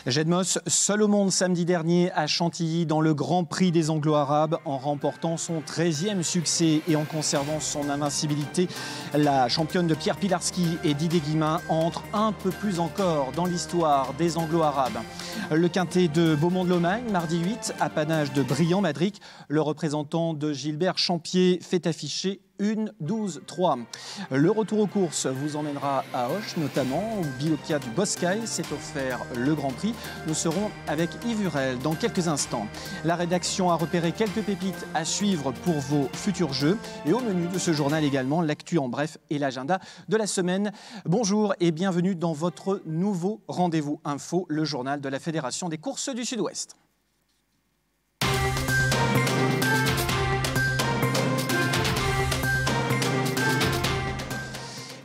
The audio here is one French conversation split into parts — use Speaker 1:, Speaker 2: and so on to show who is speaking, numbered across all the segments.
Speaker 1: Jedmos, seul au monde samedi dernier à Chantilly dans le Grand Prix des Anglo-Arabes en remportant son 13e succès et en conservant son invincibilité. La championne de Pierre Pilarski et Didier Guillemin entrent un peu plus encore dans l'histoire des Anglo-Arabes. Le quintet de Beaumont-de-Lomagne, mardi 8, apanage de Briand-Madric. Le représentant de Gilbert Champier fait afficher 1-12-3. Le retour aux courses vous emmènera à Auch, notamment où Bilopia du Boscail s'est offert le Grand Prix. Nous serons avec Yves Hurel dans quelques instants. La rédaction a repéré quelques pépites à suivre pour vos futurs jeux. Et au menu de ce journal également, l'actu en bref et l'agenda de la semaine. Bonjour et bienvenue dans votre nouveau rendez-vous info, le journal de la Fédération des courses du Sud-Ouest.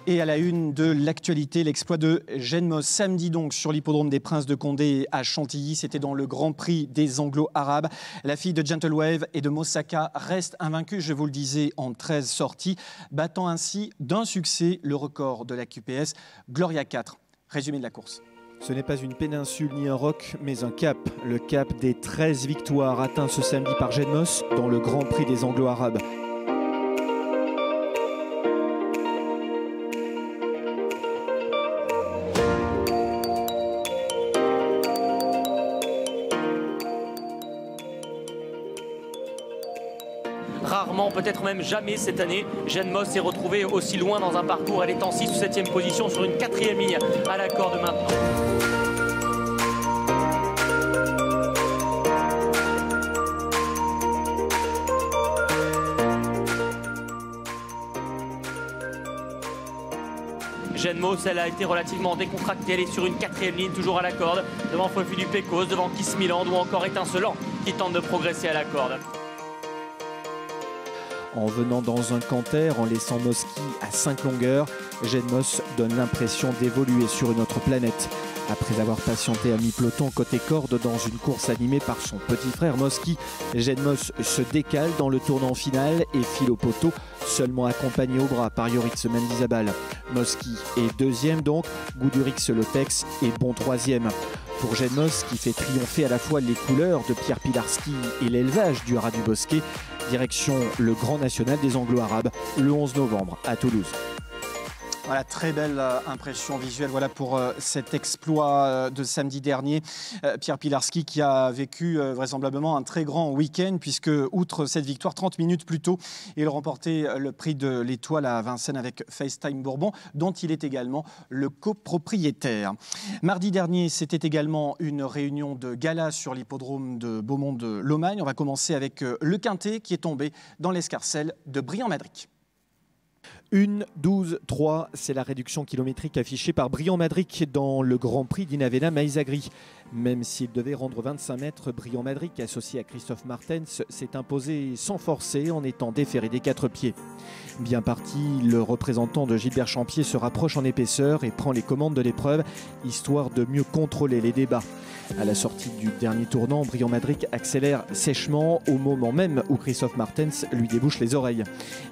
Speaker 1: Et à la une de l'actualité, l'exploit de Jedmos samedi donc sur l'hippodrome des Princes de Condé à Chantilly. C'était dans le Grand Prix des Anglo-Arabes. La fille de Gentle Wave et de Moussaka reste invaincue, je vous le disais, en 13 sorties, battant ainsi d'un succès le record de la QPS Gloria 4. Résumé de la course.
Speaker 2: Ce n'est pas une péninsule ni un roc, mais un cap. Le cap des 13 victoires atteints ce samedi par Jedmos dans le Grand Prix des Anglo-Arabes.
Speaker 3: Rarement, peut-être même jamais cette année, Jedmos s'est retrouvée aussi loin dans un parcours. Elle est en 6 ou 7e position sur une 4e ligne à la corde maintenant. Jedmos, elle a été relativement décontractée, elle est sur une 4e ligne, toujours à la corde, devant Philippe Pécos, devant Kiss Milan ou encore Étincelant qui tente de progresser à la corde.
Speaker 2: En venant dans un canter, en laissant Moski à 5 longueurs, Jedmos donne l'impression d'évoluer sur une autre planète. Après avoir patienté à mi-peloton côté corde dans une course animée par son petit frère Moski, Jedmos se décale dans le tournant final et file au poteau, seulement accompagné au bras par Yoritz Mendizabal. Moski est 2e donc, Goudurix Lotex est bon 3e. Pour Jedmos, qui fait triompher à la fois les couleurs de Pierre Pilarski et l'élevage du Haras du Bosquet, direction le Grand National des Anglo-Arabes, le 11 novembre à Toulouse.
Speaker 1: Voilà, très belle impression visuelle pour cet exploit de samedi dernier. Pierre Pilarski qui a vécu vraisemblablement un très grand week-end puisque, outre cette victoire, 30 minutes plus tôt, il remportait le prix de l'Étoile à Vincennes avec FaceTime Bourbon, dont il est également le copropriétaire. Mardi dernier, c'était également une réunion de gala sur l'hippodrome de Beaumont-de-Lomagne. On va commencer avec le quintet qui est tombé dans l'escarcelle de Briand-Madric.
Speaker 2: 1-12-3, c'est la réduction kilométrique affichée par Briand-Madric dans le Grand Prix d'Inavena Maïzagri. Même s'il devait rendre 25 mètres, Briand-Madric, associé à Christophe Martens, s'est imposé sans forcer en étant déféré des 4 pieds. Bien parti, le représentant de Gilbert Champier se rapproche en épaisseur et prend les commandes de l'épreuve, histoire de mieux contrôler les débats. À la sortie du dernier tournant, Briand-Madric accélère sèchement au moment même où Christophe Martens lui débouche les oreilles.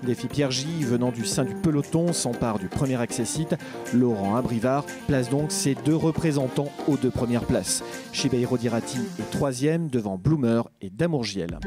Speaker 2: Défi Pierre J, venant du sein du peloton, s'empare du premier accessite. Laurent Abrivard place donc ses 2 représentants aux 2 premières places. Shibeiro Dirati est 3e devant Bloomer et Damourgiel.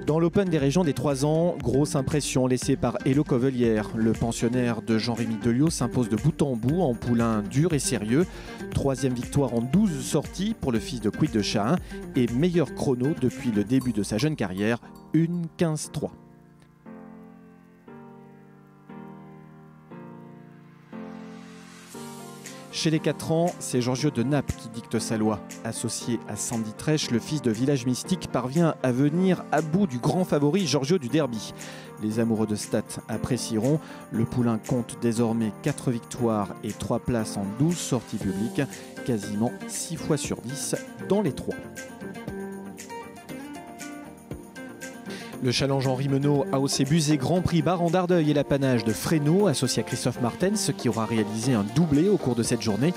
Speaker 2: Dans l'Open des régions des 3 ans, grosse impression laissée par Hello Covelière. Le pensionnaire de Jean-Rémy Delio s'impose de bout en bout en poulain dur et sérieux. 3e victoire en 12 sorties pour le fils de Quid de Chahin et meilleur chrono depuis le début de sa jeune carrière, 1:15-3. Chez les 4 ans, c'est Giorgio de Naples qui dicte sa loi. Associé à Sandy Trèche, le fils de Village Mystique parvient à venir à bout du grand favori Giorgio du Derby. Les amoureux de stats apprécieront. Le poulain compte désormais 4 victoires et 3 places en 12 sorties publiques, quasiment 6 fois sur 10 dans les 3. Le challenge Henri Menot AOC Buzet Grand Prix Baran d'Ardeuil et l'apanage de Fresno associé à Christophe Martens qui aura réalisé un doublé au cours de cette journée.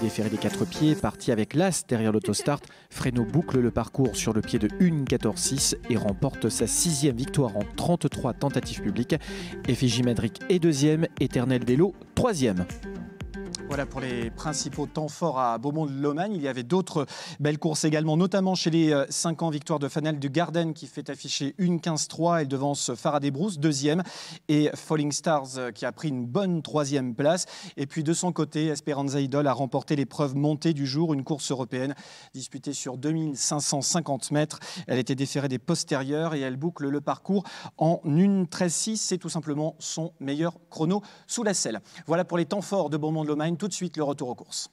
Speaker 2: Déféré des 4 pieds, parti avec l'as derrière l'autostart, Fresno boucle le parcours sur le pied de 1,14,6 et remporte sa 6e victoire en 33 tentatives publiques. FJ Madrid est 2e, Éternel Vélo 3e.
Speaker 1: Voilà pour les principaux temps forts à Beaumont-de-Lomagne. Il y avait d'autres belles courses également, notamment chez les 5 ans. Victoire de Fanel du Garden qui fait afficher 1,15,3. Elle devance Faraday Bruce, 2e. Et Falling Stars qui a pris une bonne 3e place. Et puis de son côté, Esperanza Idol a remporté l'épreuve montée du jour, une course européenne disputée sur 2550 mètres. Elle était déférée des postérieurs et elle boucle le parcours en 1,13,6. C'est tout simplement son meilleur chrono sous la selle. Voilà pour les temps forts de Beaumont-de-Lomagne. Tout de suite, le retour aux courses.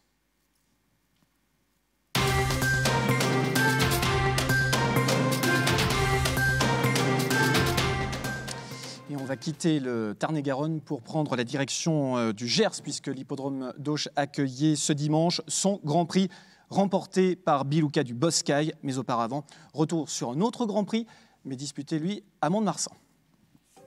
Speaker 1: Et on va quitter le Tarn-et-Garonne pour prendre la direction du Gers, puisque l'hippodrome d'Auch accueillait ce dimanche son Grand Prix remporté par Bilouka du Boscail. Mais auparavant, retour sur un autre Grand Prix, mais disputé, lui, à Mont-de-Marsan.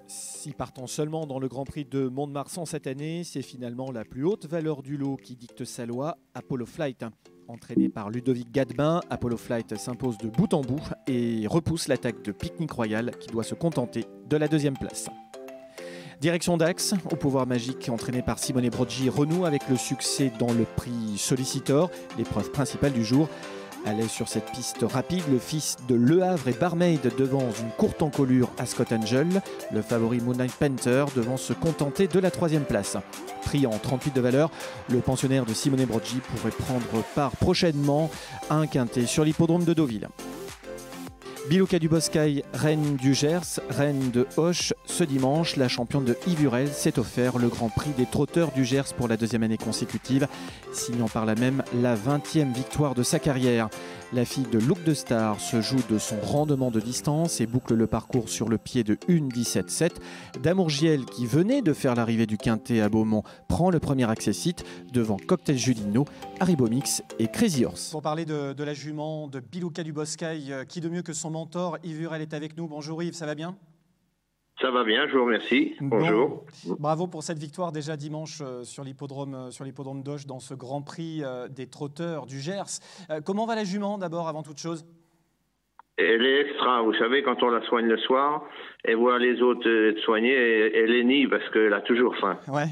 Speaker 2: Si partons seulement dans le Grand Prix de Mont-de-Marsan cette année, c'est finalement la plus haute valeur du lot qui dicte sa loi, Apollo Flight. Entraîné par Ludovic Gadebin, Apollo Flight s'impose de bout en bout et repousse l'attaque de Picnic Royal qui doit se contenter de la 2e place. Direction Dax, au pouvoir magique, entraîné par Simone Broggi, renoue avec le succès dans le prix Solicitor, l'épreuve principale du jour. À l'aise sur cette piste rapide, le fils de Le Havre et Barmaid devance une courte encolure à Scott Angel. Le favori Moonlight Panther devant se contenter de la 3e place. Pris en 38 de valeur, le pensionnaire de Simone Broggi pourrait prendre part prochainement à un quintet sur l'hippodrome de Deauville. Bilouka du Boscail, reine du Gers, reine de Auch. Ce dimanche, la championne de Yvurel s'est offert le Grand Prix des trotteurs du Gers pour la 2e année consécutive, signant par là même la 20e victoire de sa carrière. La fille de Look de Star se joue de son rendement de distance et boucle le parcours sur le pied de 1,17,7. Damour Giel, qui venait de faire l'arrivée du Quintet à Beaumont, prend le premier accessite devant Cocktail Julino, Haribomix et Crazy Horse.
Speaker 1: Pour parler de la jument de Bilouka du Boscail, qui de mieux que son mentor, Yves Hurel est avec nous. Bonjour Yves, ça va bien ?
Speaker 4: Ça va bien, je vous remercie. Bonjour.
Speaker 1: Bon, bravo pour cette victoire déjà dimanche sur l'hippodrome d'Auch dans ce Grand Prix des trotteurs du Gers. Comment va la jument d'abord avant toute chose ?
Speaker 4: Elle est extra, vous savez, quand on la soigne le soir, elle voit les autres être soignés, elle est nie parce qu'elle a toujours faim.
Speaker 1: Ouais.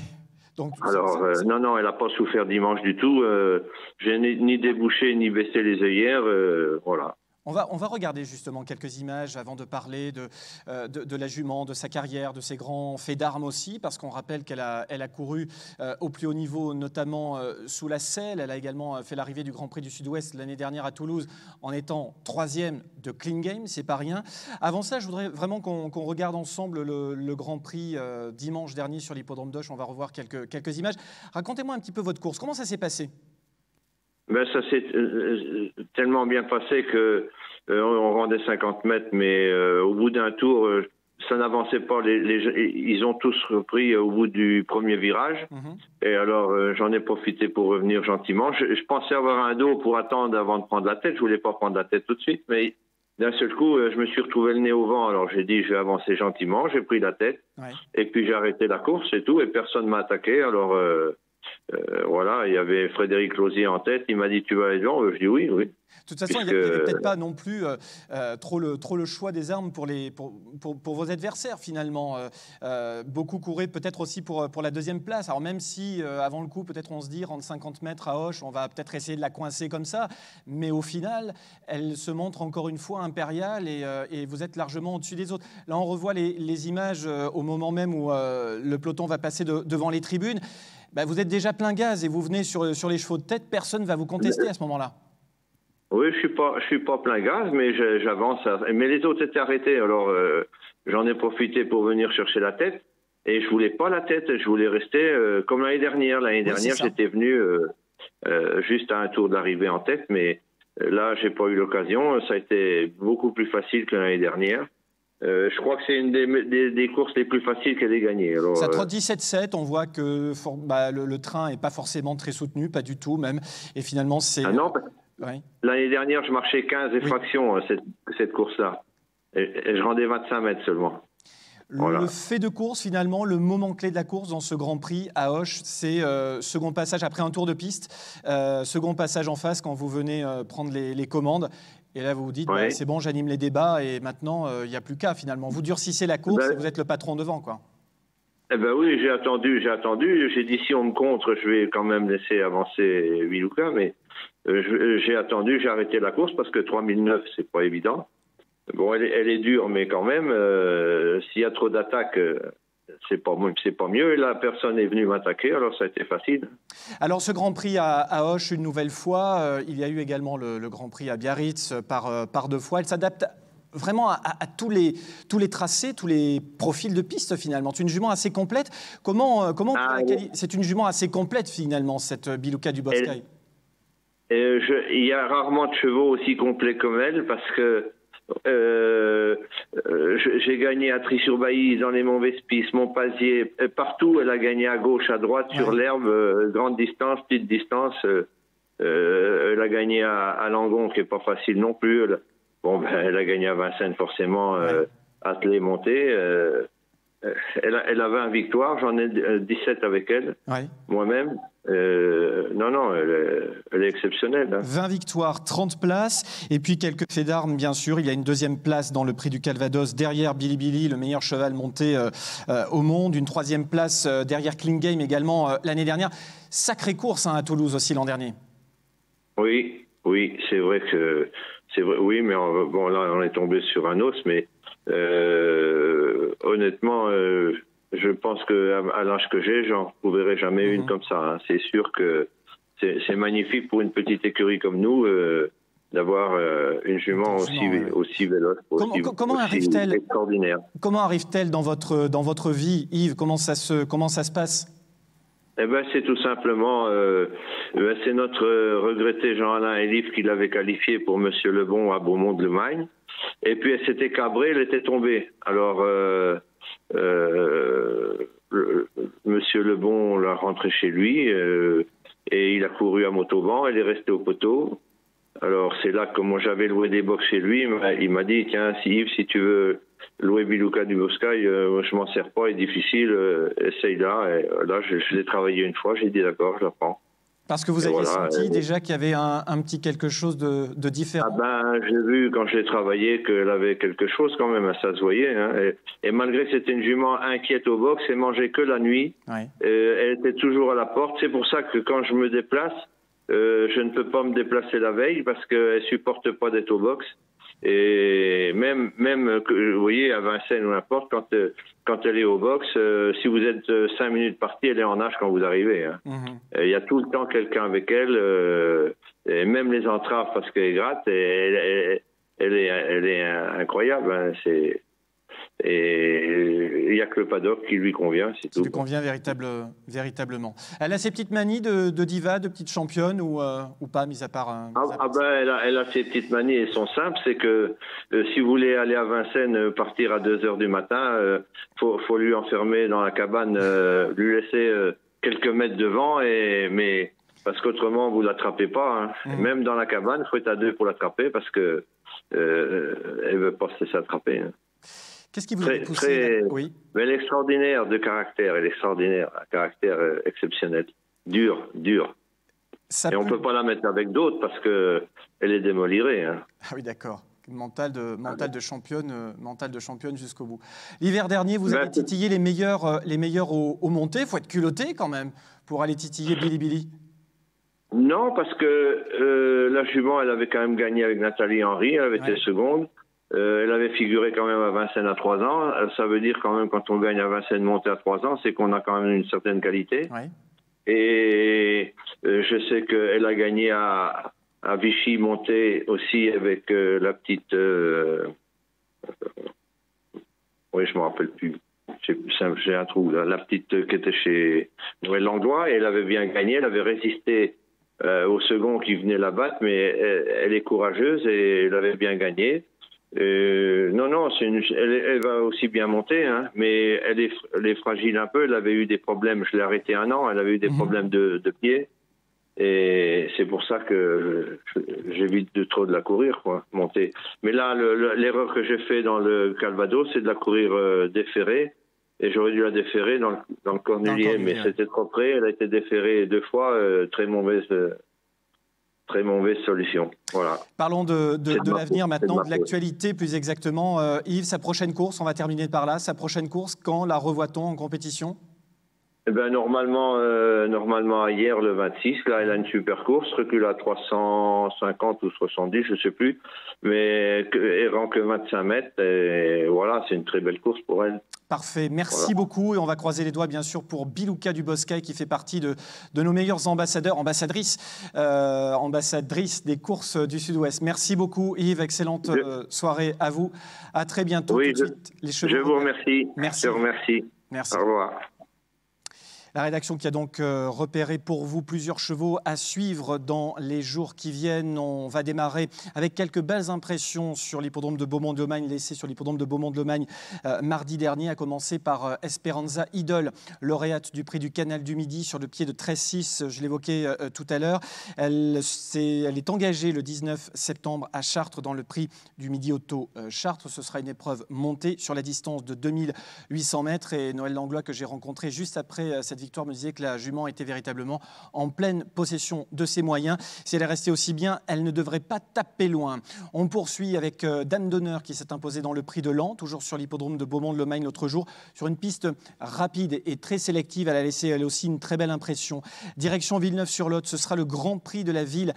Speaker 1: Donc,
Speaker 4: alors, non, elle n'a pas souffert dimanche du tout. J'ai ni débouché ni baissé les œillères, voilà.
Speaker 1: On va regarder justement quelques images avant de parler de la jument, de sa carrière, de ses grands faits d'armes aussi, parce qu'on rappelle qu'elle a couru au plus haut niveau, notamment sous la selle. Elle a également fait l'arrivée du Grand Prix du Sud-Ouest l'année dernière à Toulouse en étant 3e de Clean Game, c'est pas rien. Avant ça, je voudrais vraiment qu'on regarde ensemble le Grand Prix dimanche dernier sur l'hippodrome d'Auch. On va revoir quelques images. Racontez-moi un petit peu votre course. Comment ça s'est passé ?
Speaker 4: Ben, ça s'est tellement bien passé que on rendait 50 mètres, mais au bout d'un tour, ça n'avançait pas. Ils ont tous repris au bout du premier virage. Et alors, j'en ai profité pour revenir gentiment. Je pensais avoir un dos pour attendre avant de prendre la tête. Je voulais pas prendre la tête tout de suite, mais d'un seul coup, je me suis retrouvé le nez au vent. Alors, j'ai dit, je vais avancer gentiment. J'ai pris la tête. Ouais. Et puis, j'ai arrêté la course et tout. Et personne m'a attaqué. Alors... voilà, il y avait Frédéric Lausier en tête, il m'a dit tu vas aller devant, je dis oui. De
Speaker 1: toute façon, il n'y avait peut-être pas non plus trop le choix des armes pour vos adversaires finalement. Beaucoup couraient peut-être aussi pour la 2e place. Alors même si avant le coup, peut-être on se dit rendre 50 mètres à Auch, on va peut-être essayer de la coincer comme ça, mais au final, elle se montre encore une fois impériale et vous êtes largement au-dessus des autres. Là, on revoit les images au moment même où le peloton va passer devant les tribunes. Ben, vous êtes déjà plein gaz et vous venez sur les chevaux de tête, personne ne va vous contester à ce moment-là.
Speaker 4: Oui, je suis pas plein gaz, mais j'avance. Mais les autres étaient arrêtés, alors j'en ai profité pour venir chercher la tête. Et je voulais pas la tête, je voulais rester comme l'année dernière. L'année dernière, j'étais venu juste à un tour d'arrivée en tête, mais là, j'ai pas eu l'occasion. Ça a été beaucoup plus facile que l'année dernière. Je crois que c'est une des courses les plus faciles qu'elle ait gagnées. Alors,
Speaker 1: ça trotte 17-7, on voit que le train n'est pas forcément très soutenu, pas du tout même. Et finalement, c'est...
Speaker 4: Ah non, l'année dernière, je marchais 15 effractions cette course-là. Et je rendais 25 mètres seulement. Voilà.
Speaker 1: Le fait de course, finalement, le moment clé de la course dans ce Grand Prix à Auch, c'est second passage après un tour de piste, second passage en face quand vous venez prendre les commandes. Et là, vous vous dites,
Speaker 4: Ouais.
Speaker 1: c'est bon, j'anime les débats et maintenant, il n'y a plus qu'à finalement. Vous durcissez la course et vous êtes le patron devant, quoi.
Speaker 4: Eh ben oui, j'ai attendu. J'ai dit, si on me contre, je vais quand même laisser avancer Biluka, mais j'ai attendu, j'ai arrêté la course parce que 3009, c'est pas évident. Bon, elle est dure, mais quand même, s'il y a trop d'attaques, c'est pas mieux. Et là, personne n'est venu m'attaquer, alors ça a été facile.
Speaker 1: Alors, ce Grand Prix à Auch, une nouvelle fois, il y a eu également le Grand Prix à Biarritz par 2 fois. Elle s'adapte vraiment à tous les tracés, tous les profils de piste, finalement. C'est une jument assez complète. C'est une jument assez complète, finalement, cette Biluka du Boscaï.
Speaker 4: Il y a rarement de chevaux aussi complets comme elle, parce que j'ai gagné à Tri-sur-Bailly, dans les Monts-Vespis, Montpazier, partout. Elle a gagné à gauche, à droite, sur l'herbe, grande distance, petite distance. Elle a gagné à Langon, qui est pas facile non plus. Elle a gagné à Vincennes, forcément, attelée, montée. Elle a 20 victoires, j'en ai 17 avec elle, moi-même. Non, elle est exceptionnelle. Hein.
Speaker 1: 20 victoires, 30 places, et puis quelques faits d'armes, bien sûr. Il y a une 2e place dans le prix du Calvados, derrière Bilibili, le meilleur cheval monté au monde. Une 3e place derrière Klingame également l'année dernière. Sacrée course à Toulouse aussi l'an dernier.
Speaker 4: Oui, c'est vrai que... oui, mais bon, là, on est tombé sur un os, mais honnêtement, je pense qu'à l'âge que j'ai, j'en retrouverai jamais une comme ça. Hein. C'est sûr que c'est magnifique pour une petite écurie comme nous d'avoir une jument aussi véloce, aussi extraordinaire.
Speaker 1: Comment arrive-t-elle dans votre vie, Yves? Comment ça se passe?
Speaker 4: Eh ben, c'est tout simplement, c'est notre regretté Jean-Alain Elif qui l'avait qualifié pour Monsieur Lebon à Beaumont-de-Lemagne. Et puis elle s'était cabrée, elle était tombée. Alors, Monsieur Lebon l'a rentré chez lui et il a couru à motoban, elle est restée au poteau. Alors c'est là que moi j'avais loué des box chez lui, il m'a dit tiens Yves, si tu veux louer Biluka du Boscaï, je m'en sers pas, est difficile, essaye-la. Et là je l'ai travaillé une fois, j'ai dit d'accord, je la prends.
Speaker 1: Parce que vous aviez senti déjà qu'il y avait un petit quelque chose de différent.
Speaker 4: J'ai vu quand je l'ai travaillé qu'elle avait quelque chose quand même, ça se voyait. Hein. Et malgré que c'était une jument inquiète au box, elle mangeait que la nuit. Elle était toujours à la porte. C'est pour ça que quand je me déplace, je ne peux pas me déplacer la veille parce qu'elle supporte pas d'être au box. Et même vous voyez, à Vincennes ou n'importe, quand elle est au box, si vous êtes 5 minutes partie, elle est en nage quand vous arrivez. Hein. Il y a tout le temps quelqu'un avec elle, et même les entraves parce qu'elle gratte, et elle est incroyable. Hein. Et il n'y a que le paddock qui lui convient, c'est tout.
Speaker 1: Qui lui convient véritablement. Elle a ses petites manies de diva, de petite championne ou pas, mis à part...
Speaker 4: elle a ses petites manies, elles sont simples. C'est que si vous voulez aller à Vincennes, partir à 2h du matin, faut lui enfermer dans la cabane, lui laisser quelques mètres devant, mais parce qu'autrement vous l'attrapez pas. Hein. Même dans la cabane, il faut être à 2 pour l'attraper parce que elle veut pas se laisser attraper. Hein.
Speaker 1: Qu'est-ce qui vous a poussé Oui.
Speaker 4: Mais elle est extraordinaire de caractère, elle est extraordinaire, un caractère exceptionnel, dur. Et on peut pas la mettre avec d'autres parce que elle est démolirait. Hein.
Speaker 1: Ah oui, d'accord. Mental de championne jusqu'au bout. L'hiver dernier, vous avez titillé les meilleurs au monté. Il faut être culotté quand même pour aller titiller Bilibili.
Speaker 4: Non, parce que la jument, elle avait quand même gagné avec Nathalie Henry, elle avait été seconde. Elle avait figuré quand même à Vincennes à 3 ans. Ça veut dire quand même, quand on gagne à Vincennes monté à 3 ans, c'est qu'on a quand même une certaine qualité. Et je sais qu'elle a gagné à Vichy monté aussi avec la petite... oui, je me rappelle plus. J'ai un trou là. La petite qui était chez Noël Langlois, et elle avait bien gagné, elle avait résisté au second qui venait la battre, mais elle est courageuse et elle avait bien gagné. Non, elle va aussi bien monter, hein, mais elle est fragile un peu. Elle avait eu des problèmes. Je l'ai arrêtée 1 an. Elle avait eu des problèmes de pied. Et c'est pour ça que j'évite de trop de la courir, quoi, monter. Mais là, l'erreur que j'ai fait dans le Calvados, c'est de la courir déférée. Et j'aurais dû la déférer dans le Cornulier, mais c'était trop près. Elle a été déférée 2 fois, très mauvaise solution. Voilà.
Speaker 1: Parlons de l'avenir maintenant, de l'actualité plus exactement. Yves, sa prochaine course, on va terminer par là. Sa prochaine course, quand la revoit-on en compétition ?
Speaker 4: Eh ben, normalement hier, le 26, là, elle a une super course, recule à 350 ou 70, je sais plus, mais elle rend que 25 mètres, et voilà, c'est une très belle course pour elle.
Speaker 1: Parfait, merci beaucoup, et on va croiser les doigts bien sûr pour Bilouka Duboscaï qui fait partie de nos meilleurs ambassadrices des courses du Sud-Ouest. Merci beaucoup Yves, excellente soirée à vous, à très bientôt.
Speaker 4: Oui,
Speaker 1: tout de suite, les chevaux.
Speaker 4: Je vous remercie.
Speaker 1: Merci.
Speaker 4: Je vous remercie.
Speaker 1: Merci.
Speaker 4: Au revoir.
Speaker 1: La rédaction qui a donc repéré pour vous plusieurs chevaux à suivre dans les jours qui viennent. On va démarrer avec quelques belles impressions sur l'hippodrome de Beaumont-de-Lomagne, laissé sur l'hippodrome de Beaumont-de-Lomagne mardi dernier, à commencer par Esperanza Idol, lauréate du prix du Canal du Midi sur le pied de 13-6, je l'évoquais tout à l'heure. Elle est engagée le 19 septembre à Chartres dans le prix du Midi Auto Chartres. Ce sera une épreuve montée sur la distance de 2800 mètres et Noël Langlois, que j'ai rencontré juste après cette victoire, me disait que la jument était véritablement en pleine possession de ses moyens. Si elle est restée aussi bien, elle ne devrait pas taper loin. On poursuit avec Dame d'honneur qui s'est imposée dans le prix de Laon, toujours sur l'hippodrome de Beaumont-de-Lomagne l'autre jour, sur une piste rapide et très sélective. Elle a laissé elle aussi une très belle impression. Direction Villeneuve-sur-Lot, ce sera le Grand Prix de la ville.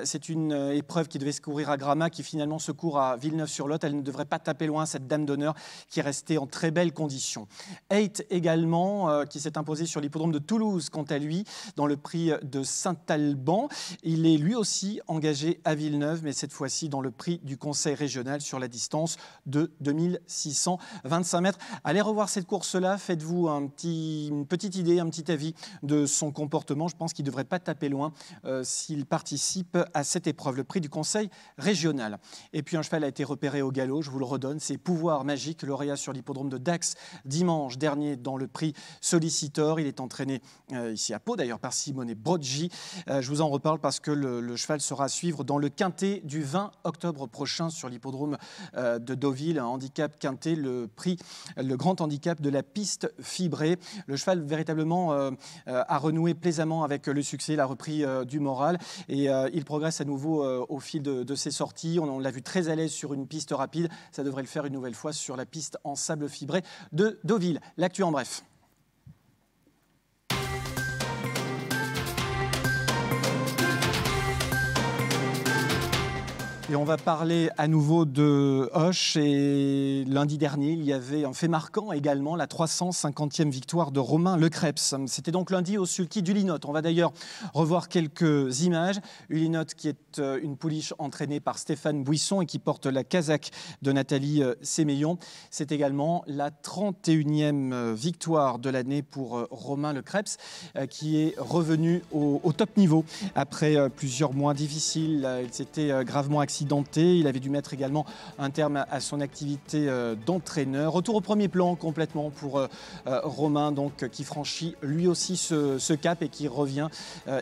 Speaker 1: C'est une épreuve qui devait se courir à Gramat, qui finalement se court à Villeneuve-sur-Lot. Elle ne devrait pas taper loin, cette Dame d'honneur qui est restée en très belles conditions. 8 également, qui s'est imposé sur l'hippodrome de Toulouse, quant à lui, dans le prix de Saint-Alban. Il est lui aussi engagé à Villeneuve, mais cette fois-ci dans le prix du Conseil régional sur la distance de 2625 mètres. Allez revoir cette course-là, faites-vous une petite idée, un petit avis de son comportement. Je pense qu'il ne devrait pas taper loin s'il participe à cette épreuve, le prix du Conseil régional. Et puis un cheval a été repéré au galop, je vous le redonne, c'est Pouvoir Magique, lauréat sur l'hippodrome de Dax dimanche dernier dans le prix Sollicitor. Il est entraîné ici à Pau d'ailleurs par Simone Broggi. Je vous en reparle parce que le cheval sera à suivre dans le quintet du 20 octobre prochain sur l'hippodrome de Deauville, un handicap quintet, le grand handicap de la piste fibrée. Le cheval véritablement a renoué plaisamment avec le succès, il a repris du moral et il progresse à nouveau au fil de ses sorties. On l'a vu très à l'aise sur une piste rapide, ça devrait le faire une nouvelle fois sur la piste en sable fibré de Deauville. L'actu en bref. Et on va parler à nouveau de Hoche. Et lundi dernier, il y avait un fait marquant également, la 350e victoire de Romain Lecreps. C'était donc lundi au sulky d'Ulinote. On va d'ailleurs revoir quelques images. Ulinote qui est une pouliche entraînée par Stéphane Buisson et qui porte la casaque de Nathalie Sémeillon. C'est également la 31e victoire de l'année pour Romain Lecreps qui est revenu au top niveau après plusieurs mois difficiles. Il s'était gravement accidenté. Il avait dû mettre également un terme à son activité d'entraîneur. Retour au premier plan complètement pour Romain, donc, qui franchit lui aussi ce cap et qui revient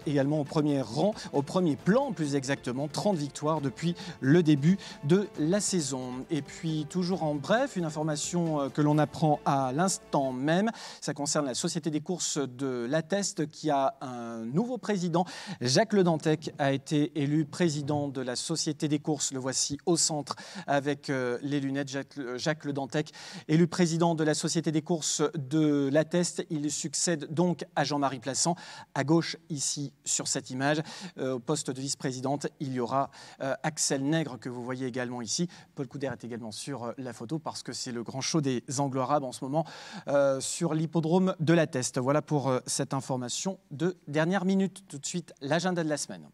Speaker 1: également au premier rang, au premier plan plus exactement, 30 victoires depuis le début de la saison. Et puis toujours en bref, une information que l'on apprend à l'instant même, ça concerne la Société des courses de l'Atteste qui a un nouveau président. Jacques Le Dantec a été élu président de la Société des courses. Le voici au centre avec les lunettes. Jacques Le Dantec, élu président de la Société des courses de l'Atteste. Il succède donc à Jean-Marie Plassans. À gauche, ici, sur cette image, au poste de vice-présidente, il y aura Axel Nègre, que vous voyez également ici. Paul Couder est également sur la photo parce que c'est le grand show des Anglo-Arabes en ce moment sur l'hippodrome de l'Atteste. Voilà pour cette information de dernière minute. Tout de suite, l'agenda de la semaine.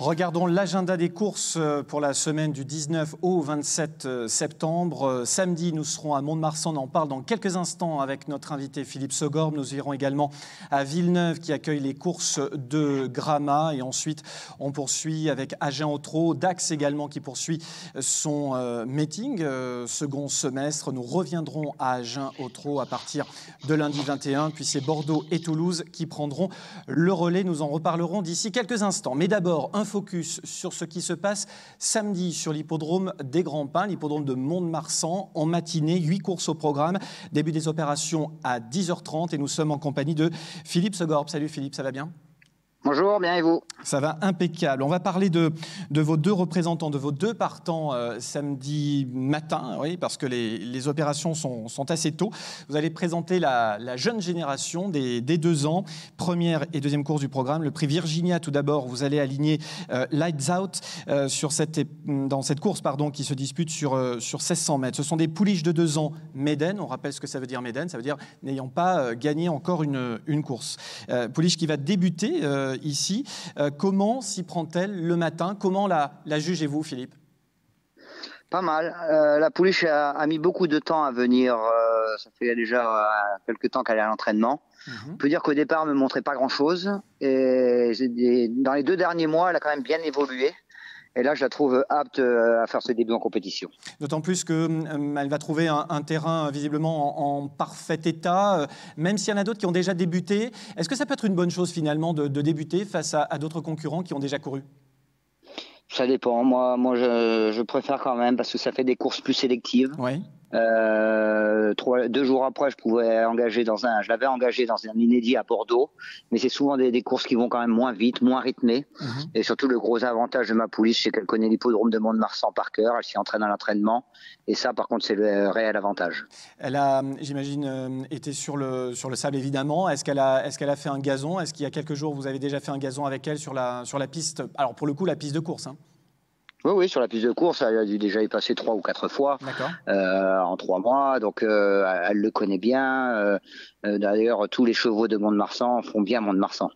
Speaker 1: Regardons l'agenda des courses pour la semaine du 19 au 27 septembre. Samedi, nous serons à Mont-de-Marsan. On en parle dans quelques instants avec notre invité Philippe Segorbe. Nous irons également à Villeneuve qui accueille les courses de Gramma. Et ensuite, on poursuit avec Agen-Autrot. Dax également qui poursuit son meeting second semestre. Nous reviendrons à Agen-Autrot à partir de lundi 21. Puis c'est Bordeaux et Toulouse qui prendront le relais. Nous en reparlerons d'ici quelques instants. Mais d'abord, un focus sur ce qui se passe samedi sur l'hippodrome des Grands Pins, l'hippodrome de Mont-de-Marsan. En matinée, 8 courses au programme. Début des opérations à 10h30 et nous sommes en compagnie de Philippe Segorbe. Salut Philippe, ça va bien ?
Speaker 5: Bonjour, bien et vous ?
Speaker 1: Ça va impeccable. On va parler de vos deux représentants, de vos deux partants samedi matin, oui, parce que les opérations sont assez tôt. Vous allez présenter la jeune génération des 2 ans, première et deuxième course du programme. Le prix Virginia, tout d'abord, vous allez aligner Lights Out dans cette course qui se dispute sur 1600 mètres. Ce sont des pouliches de 2 ans Méden. On rappelle ce que ça veut dire Méden, ça veut dire n'ayant pas gagné encore une course. Pouliche qui va débuter ici. Comment s'y prend-elle le matin? Comment la jugez-vous, Philippe?
Speaker 5: Pas mal. La pouliche a mis beaucoup de temps à venir. Ça fait déjà quelques temps qu'elle est à l'entraînement. On peut dire qu'au départ, elle ne me montrait pas grand-chose. Et dans les 2 derniers mois, elle a quand même bien évolué. Et là, je la trouve apte à faire ses débuts en compétition.
Speaker 1: D'autant plus qu'elle va trouver un terrain visiblement en parfait état, même s'il y en a d'autres qui ont déjà débuté. Est-ce que ça peut être une bonne chose finalement de débuter face à d'autres concurrents qui ont déjà couru?
Speaker 5: Ça dépend. Moi je préfère quand même parce que ça fait des courses plus sélectives.
Speaker 1: Ouais.
Speaker 5: 2 jours après, je l'avais engagé dans un inédit à Bordeaux, mais c'est souvent des courses qui vont quand même moins vite, moins rythmées. Et surtout, le gros avantage de ma pouliche, c'est qu'elle connaît l'hippodrome de Mont-de-Marsan par cœur, elle s'y entraîne à l'entraînement, et ça, par contre, c'est le réel avantage. Elle
Speaker 1: a, j'imagine, été sur le sable, évidemment. Est-ce qu'elle a fait un gazon? Est-ce qu'il y a quelques jours, vous avez déjà fait un gazon avec elle sur la piste? Alors, pour le coup, la piste de course, hein.
Speaker 5: Oui, sur la piste de course, elle a dû déjà y passer 3 ou 4 fois en 3 mois, donc elle le connaît bien. D'ailleurs, tous les chevaux de Mont-de-Marsan font bien Mont-de-Marsan.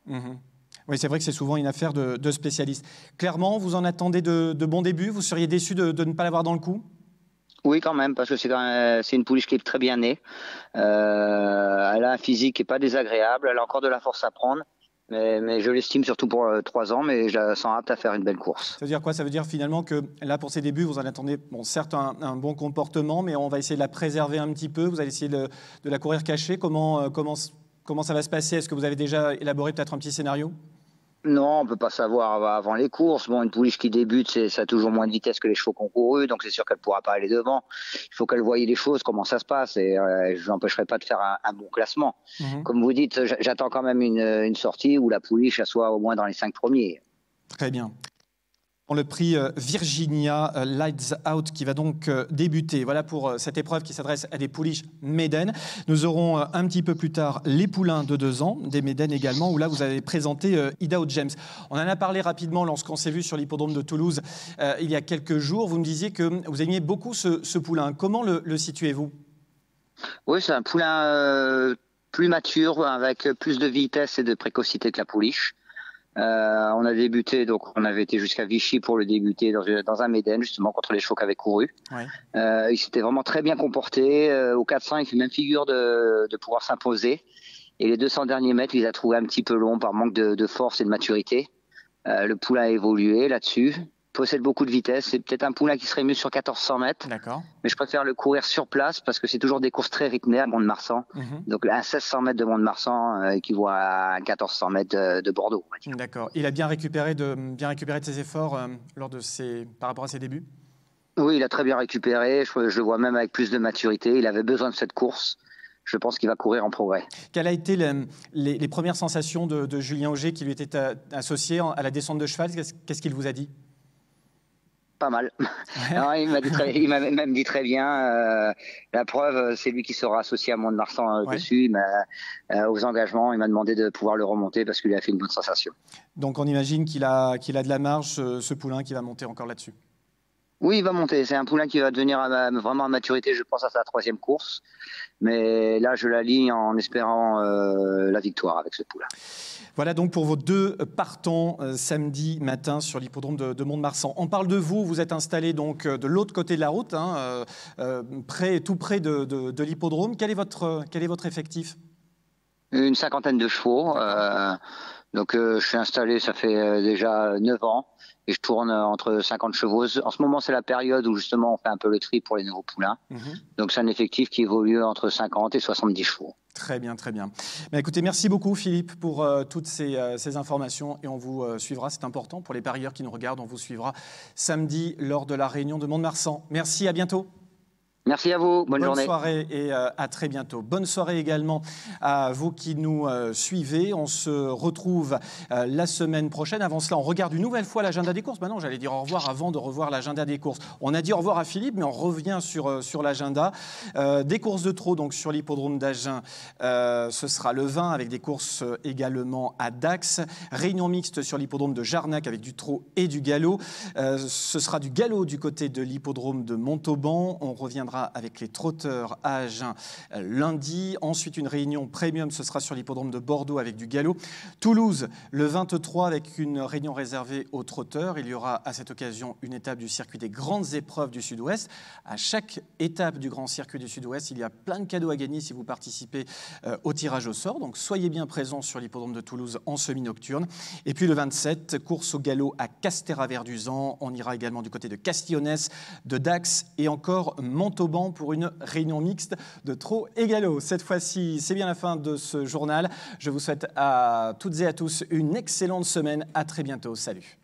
Speaker 1: Oui, c'est vrai que c'est souvent une affaire de spécialistes. Clairement, vous en attendez de bons débuts? Vous seriez déçu de ne pas l'avoir dans le coup?
Speaker 5: Oui, quand même, parce que c'est une pouliche qui est très bien née. Elle a un physique qui n'est pas désagréable, elle a encore de la force à prendre. Mais je l'estime surtout pour 3 ans, mais je la sens apte à faire une belle course.
Speaker 1: Ça veut dire quoi? Ça veut dire finalement que là, pour ses débuts, vous en attendez, certes un bon comportement, mais on va essayer de la préserver un petit peu. Vous allez essayer de la courir cachée. Comment ça va se passer? Est-ce que vous avez déjà élaboré peut-être un petit scénario?
Speaker 5: Non, on ne peut pas savoir avant les courses. Bon, une pouliche qui débute, ça a toujours moins de vitesse que les chevaux qui ont couru, donc c'est sûr qu'elle ne pourra pas aller devant. Il faut qu'elle voie les choses, comment ça se passe, et je n'empêcherai pas de faire un bon classement. Comme vous dites, j'attends quand même une sortie où la pouliche soit au moins dans les 5 premiers.
Speaker 1: Très bien. Le prix Virginia Lights Out qui va donc débuter. Voilà pour cette épreuve qui s'adresse à des pouliches Méden. Nous aurons un petit peu plus tard les poulains de 2 ans, des Méden également, où là vous avez présenté Idaho James. On en a parlé rapidement lorsqu'on s'est vu sur l'hippodrome de Toulouse il y a quelques jours. Vous me disiez que vous aimiez beaucoup ce poulain. Comment le situez-vous?
Speaker 5: Oui, c'est un poulain plus mature, avec plus de vitesse et de précocité que la pouliche. On a débuté, donc on avait été jusqu'à Vichy pour le débuter dans un Méden, justement contre les chevaux qui avaient couru. Il s'était vraiment très bien comporté. Au 400, il fait même figure de pouvoir s'imposer. Et les 200 derniers mètres, il les a trouvés un petit peu longs par manque de force et de maturité. Le poulain a évolué là-dessus. Possède beaucoup de vitesse. C'est peut-être un poulain qui serait mieux sur 1400 mètres.
Speaker 1: D'accord.
Speaker 5: Mais je préfère le courir sur place parce que c'est toujours des courses très rythmées à Mont-de-Marsan. Donc un 1600 mètres de Mont-de-Marsan équivaut à un 1400 mètres de Bordeaux.
Speaker 1: D'accord. Il a bien récupéré de ses efforts par rapport à ses débuts? Oui,
Speaker 5: il a très bien récupéré. Je le vois même avec plus de maturité. Il avait besoin de cette course. Je pense qu'il va courir en progrès.
Speaker 1: Quelles ont été les premières sensations de Julien Auger qui lui était associé à la descente de cheval? Qu'est-ce qu'il vous a dit?
Speaker 5: Pas mal. Non, il m'a même dit très bien. La preuve, c'est lui qui sera associé à Mont-de-Marsan dessus. Mais aux engagements, il m'a demandé de pouvoir le remonter parce qu'il a fait une bonne sensation.
Speaker 1: Donc on imagine qu'il a de la marge, ce poulain qui va monter encore là-dessus.
Speaker 5: Oui, il va monter. C'est un poulain qui va devenir vraiment à maturité, je pense, à sa 3e course. Mais là, je l'aligne en espérant la victoire avec ce poulain.
Speaker 1: Voilà donc pour vos 2 partants samedi matin sur l'hippodrome de Mont-de-Marsan. On parle de vous, vous êtes installé donc de l'autre côté de la route, hein, tout près de l'hippodrome. Quel est votre effectif?
Speaker 5: Une 50aine de chevaux. Donc je suis installé, ça fait déjà 9 ans et je tourne entre 50 chevaux. En ce moment, c'est la période où justement on fait un peu le tri pour les nouveaux poulains. Donc c'est un effectif qui évolue entre 50 et 70 chevaux.
Speaker 1: Très bien, très bien. Mais écoutez, merci beaucoup Philippe pour toutes ces informations et on vous suivra, c'est important pour les parieurs qui nous regardent, on vous suivra samedi lors de la réunion de Mont-de-Marsan. Merci, à bientôt.
Speaker 5: Merci à vous, bonne journée.
Speaker 1: Bonne soirée et à très bientôt. Bonne soirée également à vous qui nous suivez. On se retrouve la semaine prochaine. Avant cela, on regarde une nouvelle fois l'agenda des courses. Maintenant, j'allais dire au revoir avant de revoir l'agenda des courses. On a dit au revoir à Philippe, mais on revient sur l'agenda. Des courses de trot donc sur l'hippodrome d'Agen. Ce sera le 20 avec des courses également à Dax. Réunion mixte sur l'hippodrome de Jarnac avec du trot et du galop. Ce sera du galop du côté de l'hippodrome de Montauban. On reviendra avec les trotteurs à Agen lundi. Ensuite, une réunion premium, ce sera sur l'hippodrome de Bordeaux avec du galop. Toulouse, le 23, avec une réunion réservée aux trotteurs. Il y aura à cette occasion une étape du circuit des grandes épreuves du Sud-Ouest. À chaque étape du grand circuit du Sud-Ouest, il y a plein de cadeaux à gagner si vous participez au tirage au sort. Donc, soyez bien présents sur l'hippodrome de Toulouse en semi-nocturne. Et puis, le 27, course au galop à Castéra-Verduzan. On ira également du côté de Castillonnès, de Dax et encore Montauban pour une réunion mixte de trot et galop. Cette fois-ci, c'est bien la fin de ce journal. Je vous souhaite à toutes et à tous une excellente semaine. À très bientôt. Salut.